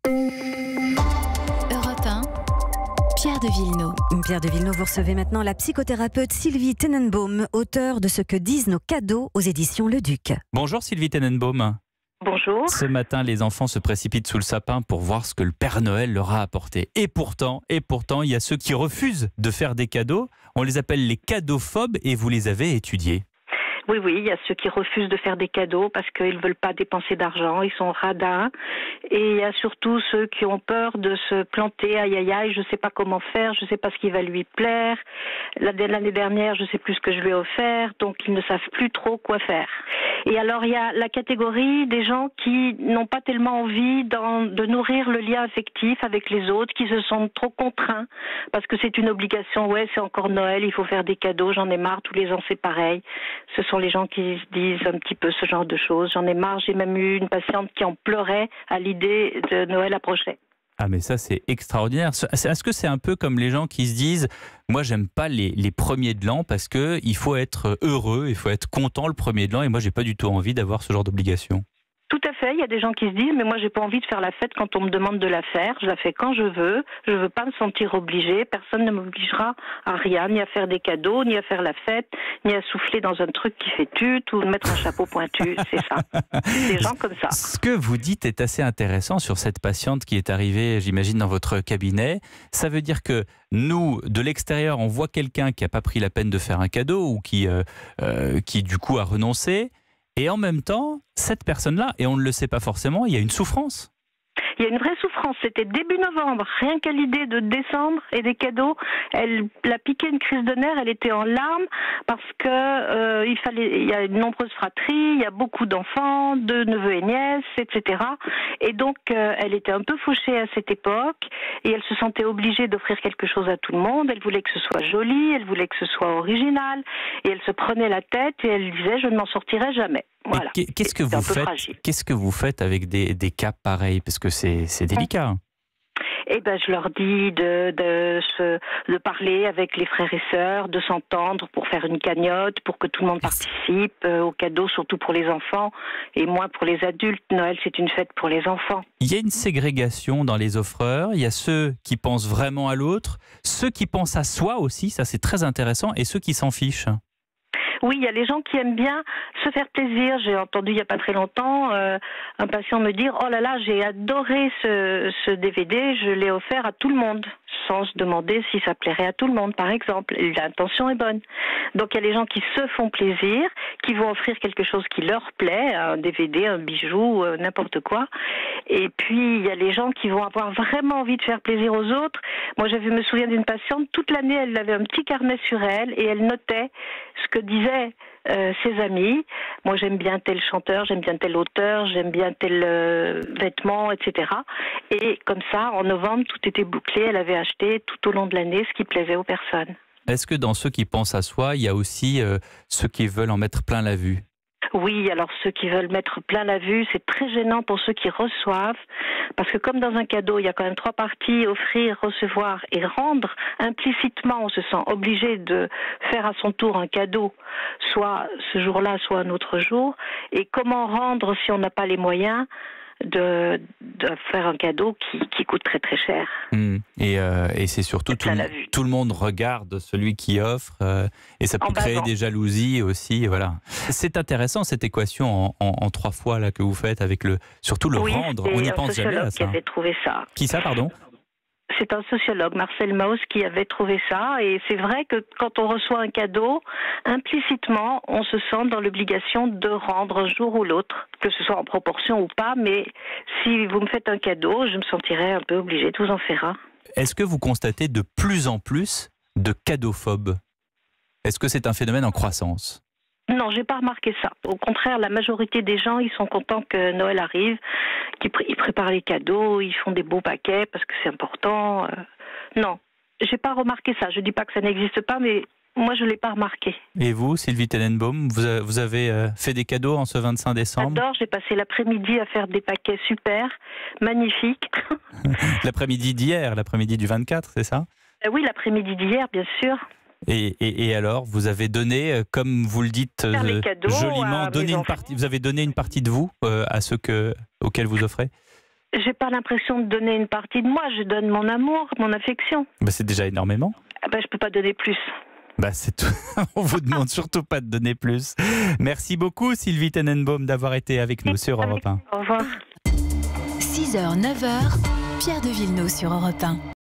Europe 1, Pierre de Villeneuve. Pierre de Villeneuve, vous recevez maintenant la psychothérapeute Sylvie Tenenbaum, auteure de Ce que disent nos cadeaux aux éditions Le Duc. Bonjour Sylvie Tenenbaum. Bonjour. Ce matin, les enfants se précipitent sous le sapin pour voir ce que le Père Noël leur a apporté. Et pourtant, il y a ceux qui refusent de faire des cadeaux. On les appelle les cadeauphobes et vous les avez étudiés. Oui, il y a ceux qui refusent de faire des cadeaux parce qu'ils ne veulent pas dépenser d'argent, ils sont radins. Et il y a surtout ceux qui ont peur de se planter, aïe, je ne sais pas comment faire, je ne sais pas ce qui va lui plaire. L'année dernière, je ne sais plus ce que je lui ai offert, donc ils ne savent plus trop quoi faire. Et alors, il y a la catégorie des gens qui n'ont pas tellement envie de nourrir le lien affectif avec les autres, qui se sentent trop contraints parce que c'est une obligation. Ouais, c'est encore Noël, il faut faire des cadeaux, j'en ai marre, tous les ans c'est pareil. Ce sont les gens qui se disent un petit peu ce genre de choses. J'en ai marre, j'ai même eu une patiente qui en pleurait à l'idée de Noël approcher. Ah mais ça c'est extraordinaire. Est-ce que c'est un peu comme les gens qui se disent « Moi j'aime pas les premiers de l'an parce qu'il faut être heureux, il faut être content le premier de l'an et moi j'ai pas du tout envie d'avoir ce genre d'obligation ». Tout à fait, il y a des gens qui se disent « Mais moi j'ai pas envie de faire la fête quand on me demande de la faire, je la fais quand je veux pas me sentir obligée, personne ne m'obligera à rien, ni à faire des cadeaux, ni à faire la fête, ni à souffler dans un truc qui fait tut ou mettre un chapeau pointu, c'est ça. » Des gens comme ça. Ce que vous dites est assez intéressant sur cette patiente qui est arrivée, j'imagine, dans votre cabinet. Ça veut dire que nous, de l'extérieur, on voit quelqu'un qui n'a pas pris la peine de faire un cadeau ou qui du coup a renoncé. Et en même temps, cette personne-là, et on ne le sait pas forcément, il y a une souffrance. Il y a une vraie souffrance. C'était début novembre. Rien qu'à l'idée de décembre et des cadeaux, elle l'a piqué une crise de nerfs. Elle était en larmes parce que il y a une nombreuse fratrie, il y a beaucoup d'enfants, de neveux et nièces, etc. Et donc, elle était un peu fauchée à cette époque et elle se sentait obligée d'offrir quelque chose à tout le monde. Elle voulait que ce soit joli, elle voulait que ce soit original et elle se prenait la tête et elle disait « Je ne m'en sortirai jamais ». Voilà. Qu'est-ce que vous faites avec des cas pareils? Parce que c'est délicat. Eh ben, je leur dis de parler avec les frères et sœurs, de s'entendre pour faire une cagnotte, pour que tout le monde participe aux cadeaux, surtout pour les enfants et moins pour les adultes. Noël, c'est une fête pour les enfants. Il y a une ségrégation dans les offreurs. Il y a ceux qui pensent vraiment à l'autre, ceux qui pensent à soi aussi, ça c'est très intéressant, et ceux qui s'en fichent. Oui, il y a les gens qui aiment bien se faire plaisir. J'ai entendu il n'y a pas très longtemps un patient me dire « Oh là là, j'ai adoré ce DVD, je l'ai offert à tout le monde ». Sans se demander si ça plairait à tout le monde, par exemple. L'intention est bonne. Donc il y a les gens qui se font plaisir, qui vont offrir quelque chose qui leur plaît, un DVD, un bijou, n'importe quoi. Et puis il y a les gens qui vont avoir vraiment envie de faire plaisir aux autres. Moi je me souviens d'une patiente, toute l'année elle avait un petit carnet sur elle et elle notait ce que disaient ses amis. Moi j'aime bien tel chanteur, j'aime bien tel auteur, j'aime bien tel vêtement, etc. Et comme ça, en novembre, tout était bouclé. Elle avait acheté tout au long de l'année ce qui plaisait aux personnes. Est-ce que dans ceux qui pensent à soi, il y a aussi ceux qui veulent en mettre plein la vue? Oui, alors ceux qui veulent mettre plein la vue, c'est très gênant pour ceux qui reçoivent, parce que comme dans un cadeau, il y a quand même 3 parties, offrir, recevoir et rendre. Implicitement, on se sent obligé de faire à son tour un cadeau, soit ce jour-là, soit un autre jour. Et comment rendre si on n'a pas les moyens de faire un cadeau qui coûte très très cher. Et c'est surtout tout le monde regarde celui qui offre et ça peut créer des jalousies aussi. Voilà. C'est intéressant cette équation en 3 fois là, que vous faites avec surtout le rendre. On n'y pense jamais à ça. Qui avait trouvé ça. Qui ça, pardon? C'est un sociologue, Marcel Mauss, qui avait trouvé ça. Et c'est vrai que quand on reçoit un cadeau, implicitement, on se sent dans l'obligation de rendre un jour ou l'autre, que ce soit en proportion ou pas. Mais si vous me faites un cadeau, je me sentirais un peu obligée de vous en faire un. Est-ce que vous constatez de plus en plus de cadeauphobes? Est-ce que c'est un phénomène en croissance? Non, j'ai pas remarqué ça. Au contraire, la majorité des gens, ils sont contents que Noël arrive, qu'ils préparent les cadeaux, ils font des beaux paquets parce que c'est important. Non, j'ai pas remarqué ça. Je dis pas que ça n'existe pas, mais moi, je l'ai pas remarqué. Et vous, Sylvie Tenenbaum, vous avez fait des cadeaux en ce 25 décembre? J'adore, j'ai passé l'après-midi à faire des paquets super, magnifiques. L'après-midi d'hier, l'après-midi du 24, c'est ça? Oui, l'après-midi d'hier, bien sûr. Et alors, vous avez donné, comme vous le dites joliment, vous avez donné une partie de vous à ceux auxquels vous offrez? j'ai pas l'impression de donner une partie de moi. Je donne mon amour, mon affection. Bah, c'est déjà énormément. Je peux pas donner plus. Bah, c'est tout. On vous demande surtout pas de donner plus. Merci beaucoup Sylvie Tenenbaum d'avoir été avec nous sur Europe 1. Au revoir. 6h, 9h, Pierre de Villeneuve sur Europe 1.